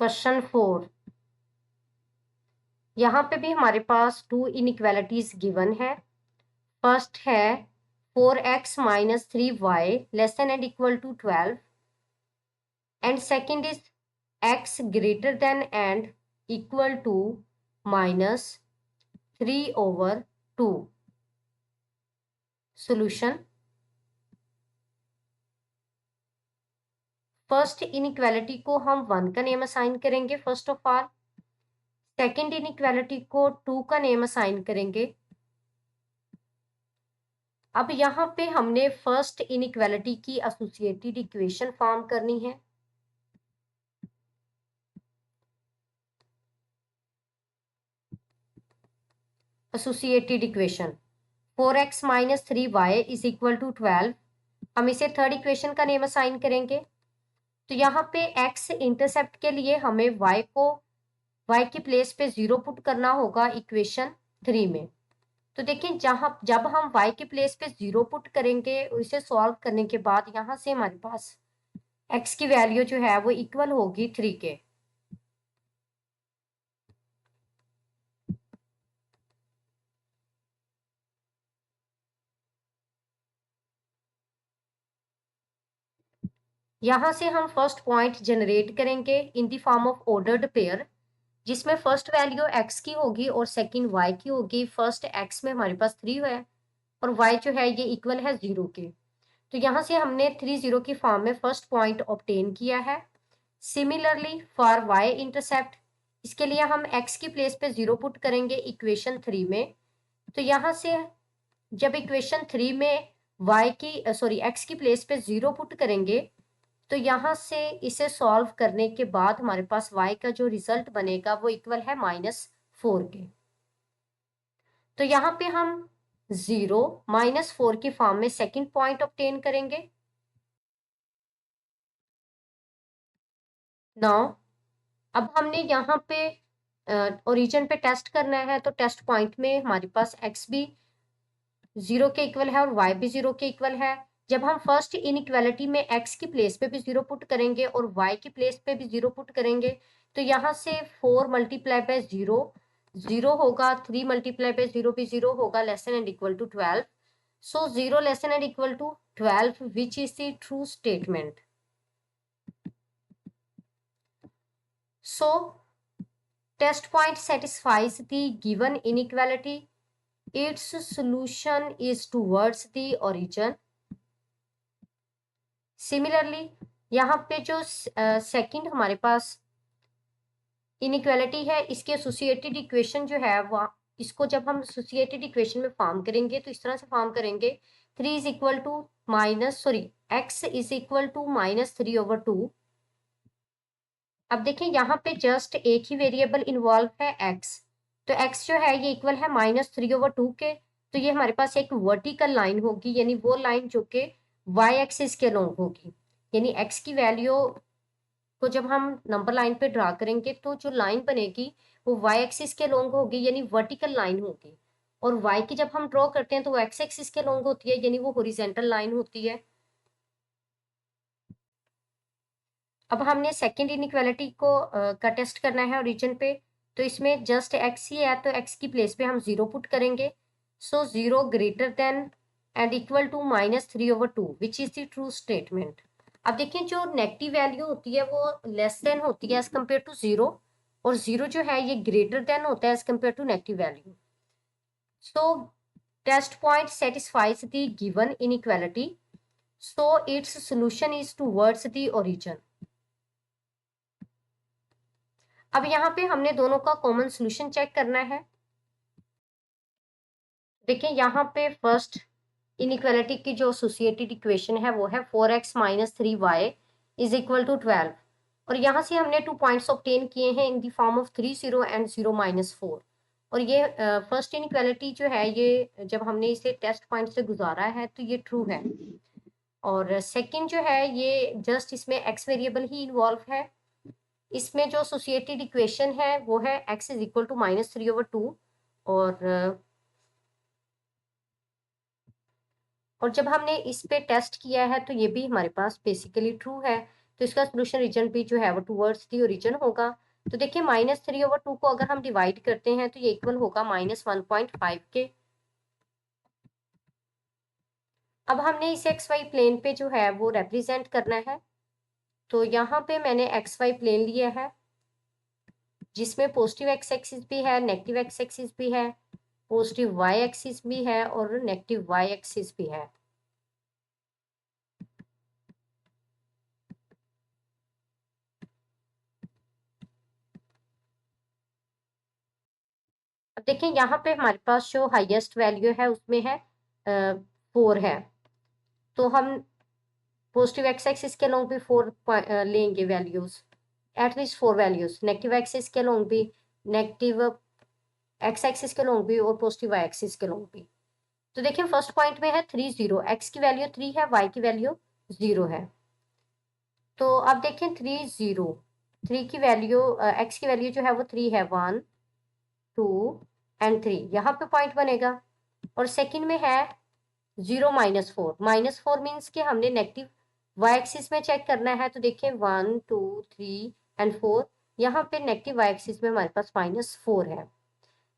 Question 4, यहाँ पे भी हमारे पास टू इनइक्वालिटीज गिवन है। फर्स्ट है 4x minus 3y less than and equal to 12 and second is x greater than and equal to minus 3/2। Solution, first inequality को हम 1 का नेम असाइन करेंगे first of all. Second inequality को 2 का name assign करेंगे। अब यहाँ पे हमने फर्स्ट इनइक्वालिटी की एसोसिएटेड इक्वेशन फॉर्म करनी है। Associated equation 4x minus 3y is equal to 12, हम इसे थर्ड इक्वेशन का नेम असाइन करेंगे। तो यहाँ पे x इंटरसेप्ट के लिए हमें y की प्लेस पे 0 पुट करना होगा इक्वेशन 3 में। तो देखिए जब हम y की प्लेस पे 0 पुट करेंगे, इसे सॉल्व करने के बाद यहाँ से हमारे पास x की वैल्यू जो है वो इक्वल होगी 3 के। यहाँ से हम फर्स्ट पॉइंट जनरेट करेंगे in the form of ordered pair, जिसमें फर्स्ट वैल्यू x की होगी और सेकंड y की होगी। फर्स्ट x में हमारे पास 3 है और y जो है ये इक्वल है 0 के। तो यहाँ से हमने 3 0 की फॉर्म में फर्स्ट पॉइंट ऑब्टेन किया है। सिमिलरली फॉर y इंटरसेप्ट, इसके लिए हम x की प्लेस पे 0 पुट करेंगे इक्वेशन 3 में। तो यहाँ से जब इक्वेशन 3 में x की प्लेस पे 0 पुट करेंगे, तो यहाँ से इसे सॉल्व करने के बाद हमारे पास y का जो रिजल्ट बनेगा वो इक्वल है -4 के। तो यहाँ पे हम 0 -4 की फॉर्म में सेकंड पॉइंट ऑब्टेन करेंगे। नाउ अब हमने यहाँ पे ओरिजिन पे टेस्ट करना है, तो टेस्ट पॉइंट में हमारे पास x भी 0 के इक्वल है और y भी 0 के इक्वल है। जब हम फर्स्ट इनइक्वालिटी में x की प्लेस पे भी 0 पुट करेंगे और y की प्लेस पे भी 0 पुट करेंगे, तो यहाँ से 4 मल्टीप्लाई बाय 0 0 होगा, 3 मल्टीप्लाई बाय 0 भी 0 होगा, less than and equal to 12। So 0 less than and equal to 12 which is the true statement. So test point satisfies the given inequality, its solution is towards the origin। Similarly यहाँ पे जो second हमारे पास inequality है, इसके associated equation जो है वो, इसको जब हम एसोसिएटेड इक्वेशन में फॉर्म करेंगे तो इस तरह से फॉर्म करेंगे 3 is equal to x is equal to -3/2। अब देखिए यहाँ पे जस्ट एक ही वेरिएबल इन्वॉल्व है x, तो x जो है ये इक्वल है -3/2 के। तो ये हमारे पास एक वर्टिकल लाइन होगी, यानी वो लाइन जो कि y एक्सिस के लॉन्ग होगी। यानी x की वैल्यू को जब हम नंबर लाइन पे ड्रा करेंगे तो जो लाइन बनेगी वो y एक्सिस के लॉन्ग होगी, यानी वर्टिकल लाइन होगी। और y की जब हम ड्रॉ करते हैं तो वो x एक्सिस के लॉन्ग होती है, यानी वो हॉरिजॉन्टल लाइन होती है। अब हमने सेकंड इनइक्वालिटी को का टेस्ट करना है ओरिजिन पे, तो इसमें जस्ट x ही है, तो x की प्लेस पे हम 0 पुट करेंगे। So 0 greater than and equal to -3/2 which is the true statement. अब देखिए जो नेगेटिव वैल्यू होती है वो लेस देन होती है एज कम्पेयर टू 0, और 0 जो है ये ग्रेटर देन होता है as compare to negative value. So test point satisfies the given inequality, so its solution is towards the origin. अब यहाँ पे हमने दोनों का कॉमन सोल्यूशन चेक करना है। देखिए यहाँ पे फर्स्ट इनइक्वालिटी की जो एसोसिएटेड इक्वेशन है वो है 4x minus 3y is equal to 12, और यहाँ से हमने 2 पॉइंट्स ऑब्टेन किए हैं in the form of 3 0 and 0 -4। और ये फर्स्ट इनइक्वालिटी जो है ये जब हमने इसे टेस्ट पॉइंट से गुजारा है तो ये ट्रू है। और सेकंड जो है ये जस्ट इसमें x वेरिएबल ही इन्वॉल्व है। इसमें जो एसोसिएटेड इक्वेशन है वो है x इज इक्वल टू -3/2, और जब हमने इस पे टेस्ट किया है तो ये भी हमारे पास बेसिकली ट्रू है। तो इसका सोल्यूशन रीजन भी जो है वो टूवर्ड्स दी ओरिजिन होगा। तो देखिए -3/2 को अगर हम डिवाइड करते हैं तो ये इक्वल होगा -1.5 के। अब हमने इसे एक्स वाई प्लेन पे जो है वो रिप्रेजेंट करना है। तो यहाँ पे मैंने एक्स वाई प्लेन लिया है जिसमें पॉजिटिव एक्स एक्सिस भी है, नेगेटिव एक्स एक्सिस भी है, पॉजिटिव वाई एक्सिस भी है और नेगेटिव वाई एक्सिस भी है। अब देखिए यहाँ पे हमारे पास जो हाईएस्ट वैल्यू है उसमें है 4 है। तो हम पॉजिटिव एक्स एक्सिस के लोग भी 4 लेंगे values, at least 4 values, negative axis के लोग भी, नेगेटिव एक्स एक्सिस के लोग भी और पॉजिटिव वाई एक्सिस के लोग भी। तो देखिए फर्स्ट पॉइंट में है 3 0, एक्स की वैल्यू 3 है, वाई की वैल्यू 0 है। तो अब देखें 3 0, 3 की वैल्यू, एक्स की वैल्यू जो है वो 3 है, 1 2 एंड 3 यहाँ पे पॉइंट बनेगा। और सेकंड में है 0 -4, -4 मीन्स कि हमने नेगेटिव वाई एक्सिस में चेक करना है। तो देखें 1 2 3 एंड 4, यहाँ पे नेगेटिव वाई एक्सिस में हमारे पास -4 है।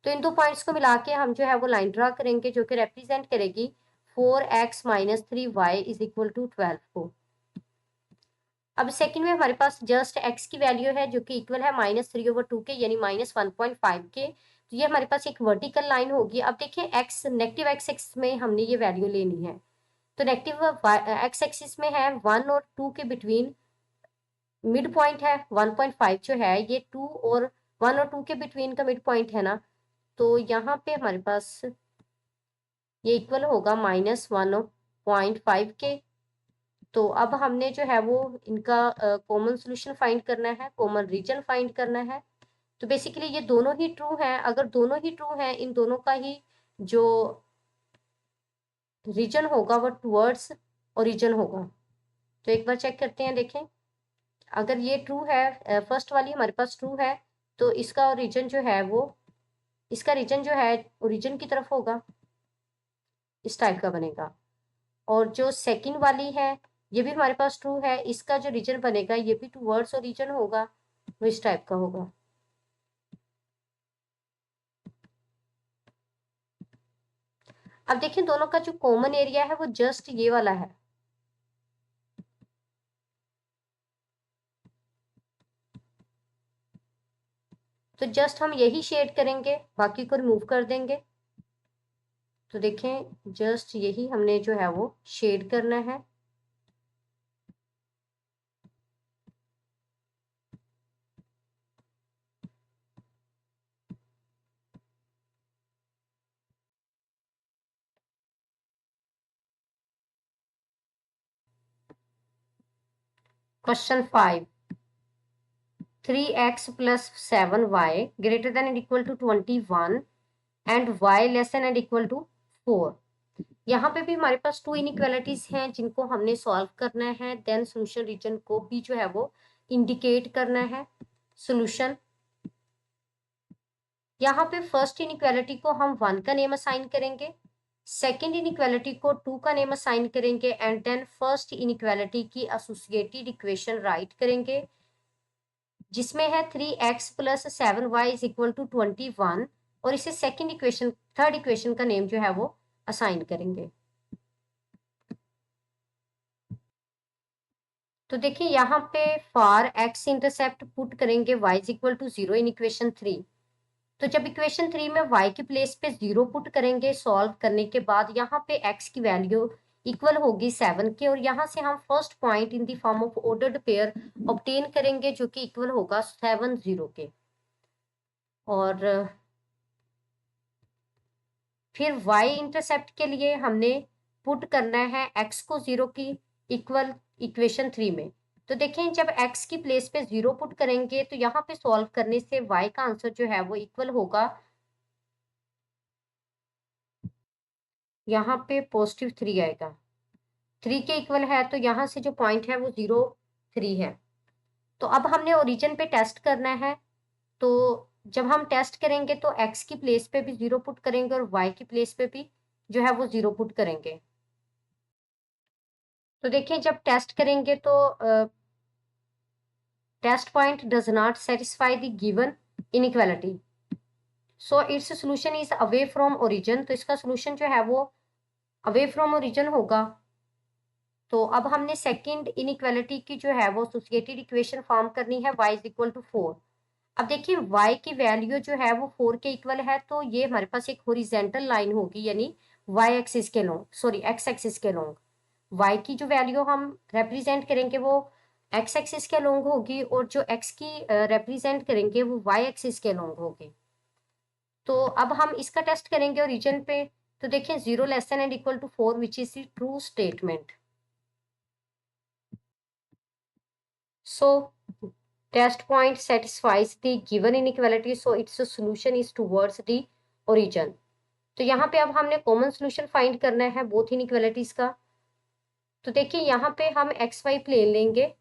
तो इन दो पॉइंट्स को मिला के हम जो है वो लाइन ड्रा करेंगे जो कि रिप्रेजेंट करेगी 4x - 3y = 12 को। अब सेकंड में हमारे पास जस्ट x की वैल्यू है जो कि इक्वल है -3/2 के, यानी -1.5 के। तो ये हमारे पास एक वर्टिकल लाइन होगी। अब देखिए x, नेगेटिव x एक्सिस में हमने ये वैल्यू लेनी है। तो नेगेटिव x एक्सिस में है 1 और 2 के बिटवीन मिड पॉइंट है 1.5 जो है, ये 2 और 1 और 2 के बिटवीन का मिड पॉइंट है ना। तो यहाँ पे हमारे पास ये इक्वल होगा -1.5 के। तो अब हमने जो है वो इनका कॉमन सोल्यूशन फाइंड करना है, कॉमन रीजन फाइंड करना है। तो बेसिकली ये दोनों ही ट्रू हैं। अगर दोनों ही ट्रू हैं, इन दोनों का ही जो रीजन होगा वो टूवर्ड्स ओरिजिन होगा। तो एक बार चेक करते हैं, देखें अगर ये ट्रू है, फर्स्ट वाली हमारे पास ट्रू है, तो इसका रीजन जो है वो, इसका रीजन जो है ओरिजिन की तरफ होगा, इस टाइप का बनेगा। और जो सेकंड वाली है ये भी हमारे पास ट्रू है, इसका जो रीजन बनेगा ये भी टूवर्ड्स ओरिजिन होगा, वो इस टाइप का होगा। अब देखिए दोनों का जो कॉमन एरिया है वो जस्ट ये वाला है। तो जस्ट हम यही शेड करेंगे, बाकी को रिमूव कर देंगे। तो देखें जस्ट यही हमने जो है वो शेड करना है। Question 5, 3x + 7y > 21 and y <= 4। यहाँ पे भी हमारे पास 2 इनइक्वालिटीज हैं जिनको हमने सॉल्व करना है। देन सोल्यूशन रीजन को भी जो है वो इंडिकेट करना है। सोल्यूशन, यहाँ पे फर्स्ट इनइक्वालिटी को हम 1 का नेम असाइन करेंगे, सेकेंड इनइक्वालिटी को 2 का नेम असाइन करेंगे एंड देन फर्स्ट इनइक्वालिटी की एसोसिएटेड इक्वेशन राइट करेंगे जिसमें है 3x + 7y = 21, और इसे सेकेंड इक्वेशन, थर्ड इक्वेशन का नेम जो है वो असाइन करेंगे। तो देखिए यहाँ पे फॉर x इंटरसेप्ट पुट करेंगे y = 0 इन इक्वेशन 3। तो जब इक्वेशन 3 में y की प्लेस पे 0 पुट करेंगे सॉल्व करने के बाद, यहाँ पे x की वैल्यू इक्वल होगी 7 के, और यहाँ से हम first point in the form of ordered pair obtain करेंगे जो कि इक्वल होगा 7 0 के। और फिर y इंटरसेप्ट के लिए हमने पुट करना है x को 0 की इक्वल इक्वेशन 3 में। तो देखें जब x की प्लेस पे 0 पुट करेंगे तो यहाँ पे सॉल्व करने से y का आंसर जो है वो इक्वल होगा, यहाँ पे +3 आएगा, 3 के इक्वल है। तो यहाँ से जो पॉइंट है वो 0 3 है। तो अब हमने ओरिजिन पे टेस्ट करना है। तो जब हम टेस्ट करेंगे तो x की प्लेस पे भी 0 पुट करेंगे और y की प्लेस पे भी जो है वो 0 पुट करेंगे। तो देखिए जब टेस्ट करेंगे तो test point does not satisfy the given inequality, so its solution is away from origin. तो इसका सोल्यूशन जो है वो अवे फ्रॉम ओरिजिन होगा। तो अब हमने सेकंड इनइक्वालिटी की जो है वो एसोसिएटेड इक्वेशन फॉर्म करनी है, y इज इक्वल टू 4। अब देखिए y की वैल्यू जो है वो 4 के इक्वल है, तो ये हमारे पास एक हॉरिजॉन्टल लाइन होगी, यानी y एक्सिस के लॉन्ग, सॉरी x एक्सिस के लॉन्ग। y की जो वैल्यू हम रिप्रेजेंट करेंगे वो x एक्सिस के लॉन्ग होगी, और जो x की रिप्रेजेंट करेंगे वो y एक्सिस के लॉन्ग होगी। तो अब हम इसका टेस्ट करेंगे ओरिजिन पे। तो देखिए 0 less than and equal to 4 which is the true statement. So test point satisfies the given inequality, so its solution is towards the origin। तो यहाँ पे अब हमने कॉमन सोल्यूशन फाइंड करना है बोथ इनइक्वालिटीज का। तो देखिए यहाँ पे हम एक्स वाई प्लेन लेंगे।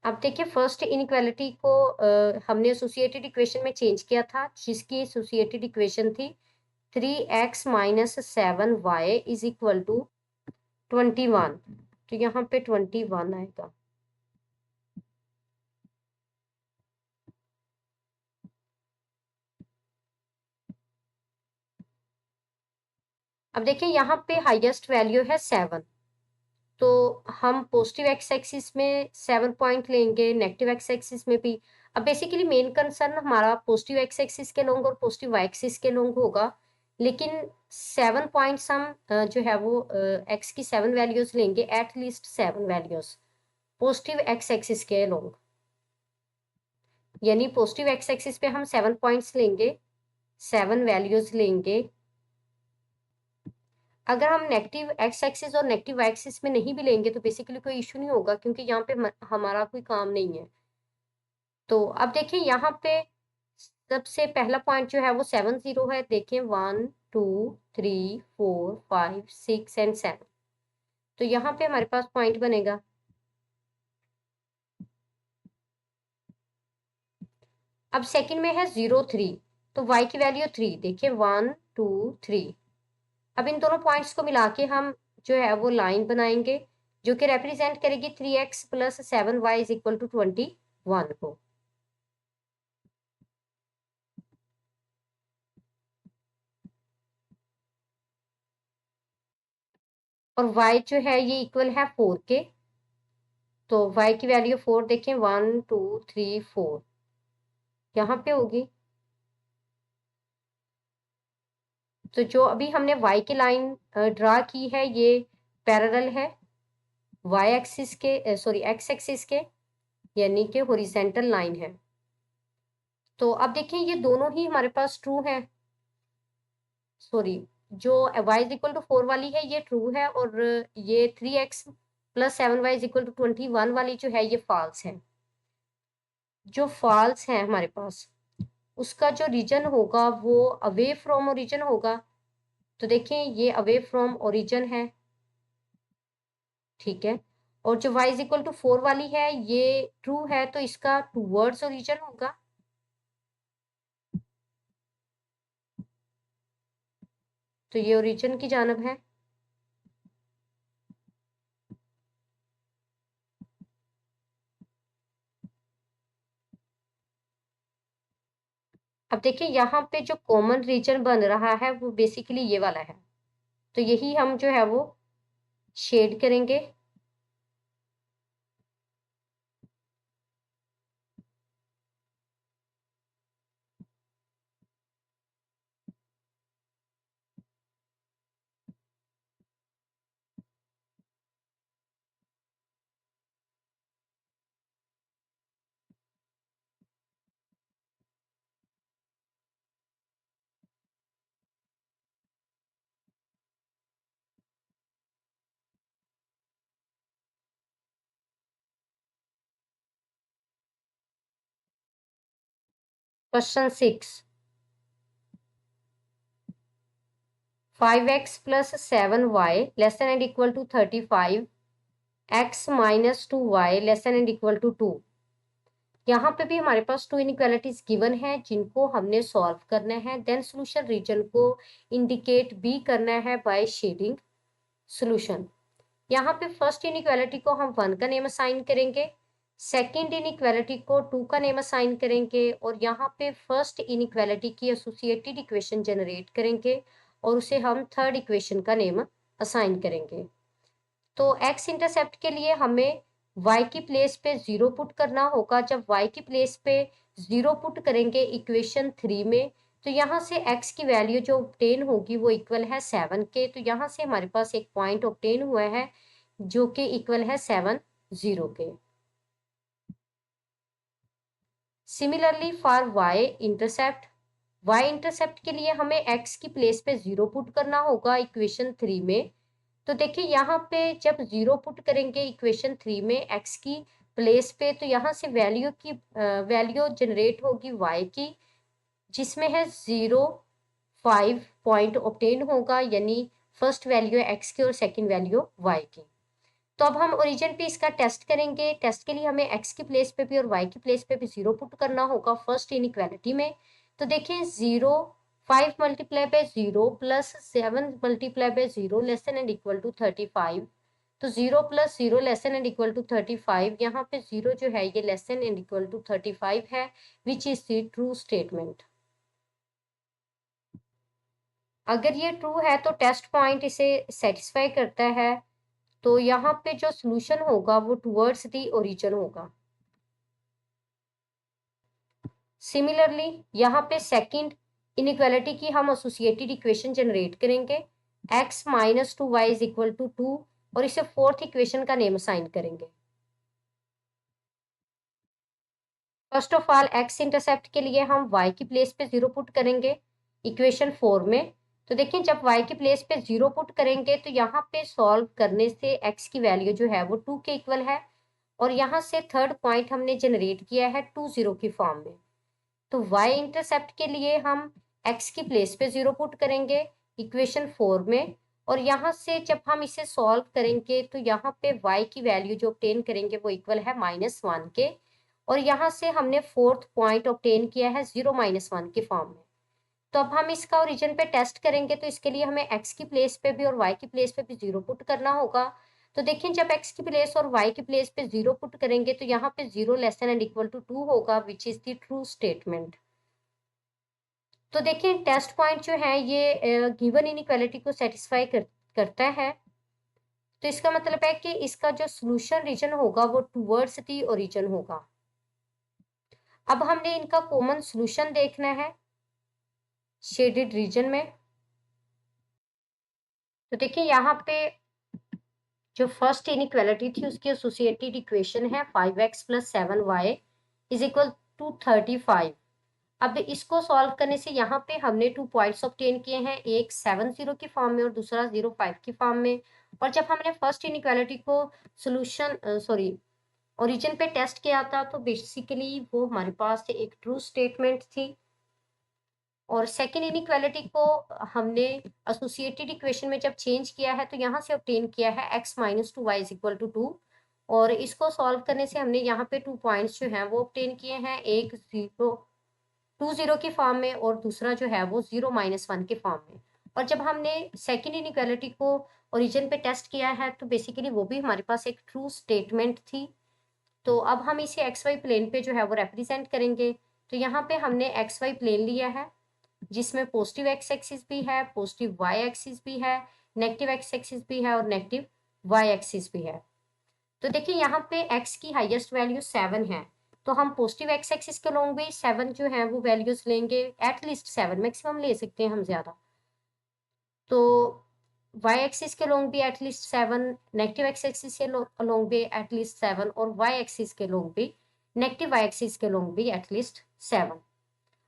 अब देखिए फर्स्ट इनइक्वालिटी को हमने एसोसिएटेड इक्वेशन में चेंज किया था, जिसकी एसोसिएटेड इक्वेशन थी 3x minus 7y is equal to 21। तो यहाँ पे 21 आएगा। अब देखिए यहाँ पे हाईएस्ट वैल्यू है 7, तो हम पॉजिटिव एक्स एक्सिस में 7 पॉइंट लेंगे, नेगेटिव एक्स एक्सिस में भी। अब बेसिकली मेन कंसर्न हमारा पॉजिटिव एक्स एक्सिस के लॉन्ग और पॉजिटिव वाई एक्सिस के लॉन्ग होगा, लेकिन 7 पॉइंट्स हम जो है वो एक्स की 7 वैल्यूज लेंगे, at least 7 values positive x axis के लॉन्ग, यानी पॉजिटिव एक्स एक्सिस पे हम 7 पॉइंट्स लेंगे, 7 वैल्यूज लेंगे। अगर हम नेगेटिव एक्स एक्सिस और नेगेटिव वाई एक्सिस में नहीं भी लेंगे तो बेसिकली कोई इशू नहीं होगा, क्योंकि यहाँ पे हमारा कोई काम नहीं है। तो अब देखिए यहाँ पे सबसे पहला पॉइंट जो है वो 7 0 है। देखिए 1 2 3 4 5 6 एंड 7, तो यहाँ पे हमारे पास पॉइंट बनेगा। अब सेकंड में है 0 3, तो y की वैल्यू 3। देखिए 1 2 3। अब इन दोनों पॉइंट्स को मिला के हम जो है वो लाइन बनाएंगे, जो कि रिप्रेजेंट करेगी 3x plus 7y is equal to 21 को। और y जो है ये इक्वल है 4 के, तो y की वैल्यू 4 देखें 1 2 3 4 यहाँ पे होगी। तो जो अभी हमने y की लाइन ड्रा की है ये पैरेलल है y एक्सिस के, सॉरी x एक्सिस के, यानी कि हॉरिजॉन्टल लाइन है। तो अब देखिए ये दोनों ही हमारे पास ट्रू है, सॉरी जो y इज इक्वल टू 4 वाली है ये ट्रू है, और ये 3x plus 7y is equal to 21 वाली जो है ये फॉल्स है। जो फॉल्स है हमारे पास उसका जो रीजन होगा वो अवे फ्रॉम ओरिजिन होगा। तो देखिए ये अवे फ्रॉम ओरिजिन है, ठीक है। और जो y इज इक्वल टू 4 वाली है ये ट्रू है, तो इसका टूवर्ड्स ओरिजिन होगा। तो ये ओरिजिन की जानब है। अब देखिए यहाँ पे जो कॉमन रीजन बन रहा है वो बेसिकली ये वाला है, तो यही हम जो है वो शेड करेंगे। Question 6, 5x plus 7y less than and equal to 35, x minus 2y less than and equal to 2। यहाँ पे भी हमारे पास टू इनइक्वालिटीज गिवन है जिनको हमने सॉल्व करना है। देन सोल्यूशन रीजन को इंडिकेट भी करना है बाय शेडिंग सोल्यूशन। यहाँ पे फर्स्ट इनइक्वालिटी को हम 1 का नेम असाइन करेंगे, सेकंड इनइक्वालिटी को 2 का नेम असाइन करेंगे और यहाँ पे फर्स्ट इनइक्वालिटी की एसोसिएटेड इक्वेशन जनरेट करेंगे और उसे हम थर्ड इक्वेशन का नेम असाइन करेंगे। तो एक्स इंटरसेप्ट के लिए हमें y की प्लेस पे 0 पुट करना होगा। जब y की प्लेस पे 0 पुट करेंगे इक्वेशन 3 में, तो यहाँ से x की वैल्यू जो ऑब्टेन होगी वो इक्वल है 7 के। तो यहाँ से हमारे पास एक पॉइंट ऑब्टेन हुआ है जो कि इक्वल है 7 0 के। सिमिलरली फॉर y इंटरसेप्ट के लिए हमें x की प्लेस पे 0 पुट करना होगा इक्वेशन 3 में। तो देखिए यहाँ पे जब 0 पुट करेंगे इक्वेशन 3 में x की प्लेस पे, तो यहाँ से वैल्यू जनरेट होगी y की, जिसमें है 0 5 पॉइंट ऑब्टेन होगा, यानी फर्स्ट वैल्यू है x की और सेकंड वैल्यू y की। तो अब हम ओरिजिन पे इसका टेस्ट करेंगे। टेस्ट के लिए हमें x की प्लेस पे भी और y की प्लेस पे भी 0 पुट करना होगा फर्स्ट इनइक्वालिटी में। तो देखिए 0 5 मल्टीप्लाई बाय 0 प्लस 7 multiply by 0 less than and equal to 35। तो 0 plus 0 less than and equal to 35। यहाँ पे 0 जो है ये less than and equal to 35 है, which is the true statement. अगर ये ट्रू है तो टेस्ट पॉइंट इसे सेटिस्फाई करता है। तो यहाँ पे जो सोल्यूशन होगा वो टुवर्ड्स दी ओरिजिन होगा। सिमिलरली यहाँ पे सेकंड इनइक्वालिटी की हम एसोसिएटेड इक्वेशन जनरेट करेंगे, x minus 2y is equal to 2 और इसे फोर्थ इक्वेशन का नेम असाइन करेंगे। First of all x intercept के लिए हम y की प्लेस पे 0 पुट करेंगे इक्वेशन 4 में। तो देखिए जब y की प्लेस पे 0 पुट करेंगे तो यहाँ पे सॉल्व करने से x की वैल्यू जो है वो 2 के इक्वल है और यहाँ से थर्ड पॉइंट हमने जनरेट किया है 2 0 की फॉर्म में। तो y इंटरसेप्ट के लिए हम x की प्लेस पे 0 पुट करेंगे इक्वेशन 4 में और यहाँ से जब हम इसे सॉल्व करेंगे तो यहाँ पे y की वैल्यू जो ऑब्टेन करेंगे वो इक्वल है -1 के और यहाँ से हमने फोर्थ पॉइंट ऑब्टेन किया है 0 -1 की फॉर्म में। तो अब हम इसका ओरिजिन पे टेस्ट करेंगे तो इसके लिए हमें x की प्लेस पे भी और y की प्लेस पे भी 0 पुट करना होगा। तो देखिए जब x की प्लेस और y की प्लेस पे 0 पुट करेंगे तो यहाँ पे 0 less than and equal to 2 होगा, which is the true statement. तो देखिए टेस्ट पॉइंट जो है ये गिवन इनइक्वालिटी को सेटिस्फाई करता है। तो इसका मतलब है कि इसका जो सोल्यूशन रीजन होगा वो टुवर्ड्स दी ओरिजिन होगा। अब हमने इनका कॉमन सोल्यूशन देखना है शेडेड रीजन में। तो देखिए यहाँ पे जो फर्स्ट इनइक्वालिटी थी उसकी एसोसिएटेड इक्वेशन है 5x plus 7y is equal to 35। अब इसको सॉल्व करने से यहाँ पे हमने 2 पॉइंट्स ऑब्टेन किए हैं, एक 7 0 की फॉर्म में और दूसरा 0 5 की फॉर्म में। और जब हमने फर्स्ट इनइक्वालिटी को ओरिजिन पे टेस्ट किया था तो बेसिकली वो हमारे पास एक ट्रू स्टेटमेंट थी। और सेकेंड इनइक्वालिटी को हमने एसोसिएटेड इक्वेशन में जब चेंज किया है तो यहाँ से ऑब्टेन किया है x minus 2y is equal to 2 और इसको सॉल्व करने से हमने यहाँ पे 2 पॉइंट्स जो हैं वो ऑब्टेन किए हैं, एक 2 0 की फॉर्म में और दूसरा जो है वो 0 -1 की फॉर्म में। और जब हमने सेकेंड इनइक्वालिटी को ओरिजिन पे टेस्ट किया है तो बेसिकली वो भी हमारे पास एक ट्रू स्टेटमेंट थी। तो अब हम इसे एक्स वाई प्लेन पे जो है वो रिप्रेजेंट करेंगे। तो यहाँ पे हमने एक्स वाई प्लेन लिया है जिसमें पॉजिटिव एक्स एक्सिस भी है, पॉजिटिव वाई एक्सिस भी है, नेगेटिव एक्स एक्सिस भी है और नेगेटिव वाई एक्सिस भी है। तो देखिए यहाँ पे x की हाईएस्ट वैल्यू 7 है, तो हम पॉजिटिव एक्स एक्सिस के लोग भी 7 जो है वो वैल्यूज लेंगे, एटलीस्ट 7, मैक्सिमम ले सकते हैं हम ज्यादा। तो y एक्सिस के लोग भी एटलीस्ट 7, नेगेटिव एक्स एक्सिस के लोग भी एटलीस्ट 7 और y एक्सिस के लोग भी नेगेटिव y एक्सिस के लोग भी एटलीस्ट 7।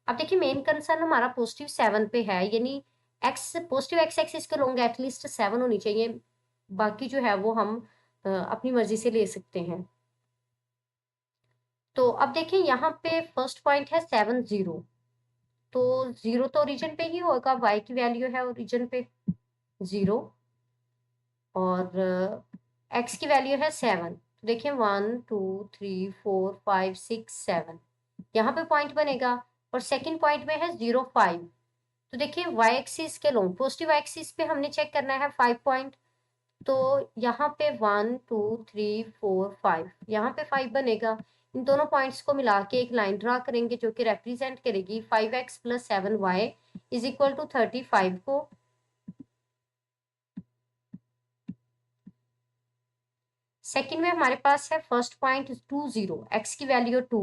अब देखिए मेन कंसर्न हमारा पॉजिटिव 7 पे है, यानी पॉजिटिव एक्स एक्सिस के लोग एटलीस्ट 7 होनी चाहिए, बाकी जो है वो हम अपनी मर्जी से ले सकते हैं। तो अब देखिए यहाँ पे फर्स्ट पॉइंट है 7 0, तो 0 तो ओरिजिन पे ही होगा, y की वैल्यू है ओरिजिन पे 0 और x की वैल्यू है 7। तो देखिए 1 2 3 4 5 6 7 यहाँ पे पॉइंट बनेगा और सेकंड पॉइंट में है 0 5। तो देखिए वाई एक्सिस के लॉन्ग पॉजिटिव एक्सिस पे हमने चेक करना है 5 पॉइंट। तो यहाँ पे 1 2 3 4 5 यहाँ पे 5 बनेगा। इन दोनों पॉइंट्स को मिला के एक लाइन ड्रा करेंगे जो कि रिप्रेजेंट करेगी 5x + 7y = 35 को। सेकंड में हमारे पास है फर्स्ट पॉइंट 2 0, x की वैल्यू 2,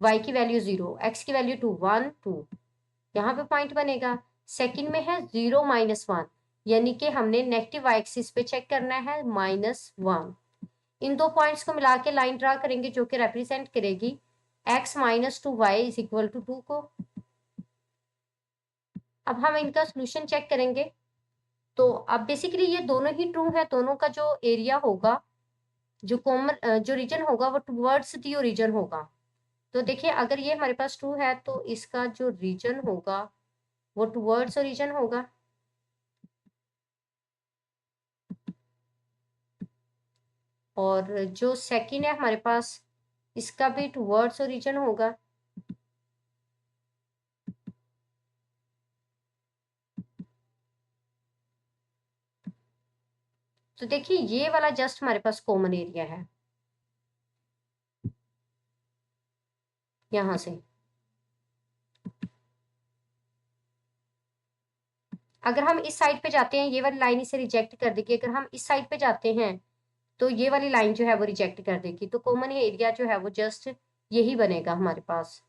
y की वैल्यू 0, x की वैल्यू 2 1 2 यहाँ पे पॉइंट बनेगा। सेकंड में है 0 -1 यानी कि हमने नेगेटिव y एक्सिस पे चेक करना है -1। इन दो पॉइंट्स को मिला के लाइन ड्रा करेंगे जो कि रिप्रेजेंट करेगी x - 2y = 2 को। अब हम इनका सोल्यूशन चेक करेंगे। तो अब बेसिकली ये दोनों ही ट्रू है, दोनों का जो एरिया होगा, जो कॉमन जो रीजन होगा वो टुवर्ड्स दी ओरिजिन होगा। तो देखिए अगर ये हमारे पास ट्रू है तो इसका जो रीजन होगा वो टुवर्ड्स ओरिजिन होगा। और जो सेकंड है हमारे पास, इसका भी टुवर्ड्स ओरिजिन होगा। तो देखिए ये वाला जस्ट हमारे पास कॉमन एरिया है यहां से। अगर हम इस साइड पे जाते हैं ये वाली लाइन इसे रिजेक्ट कर देगी, अगर हम इस साइड पे जाते हैं तो ये वाली लाइन जो है वो रिजेक्ट कर देगी। तो कॉमन एरिया जो है वो जस्ट यही बनेगा हमारे पास।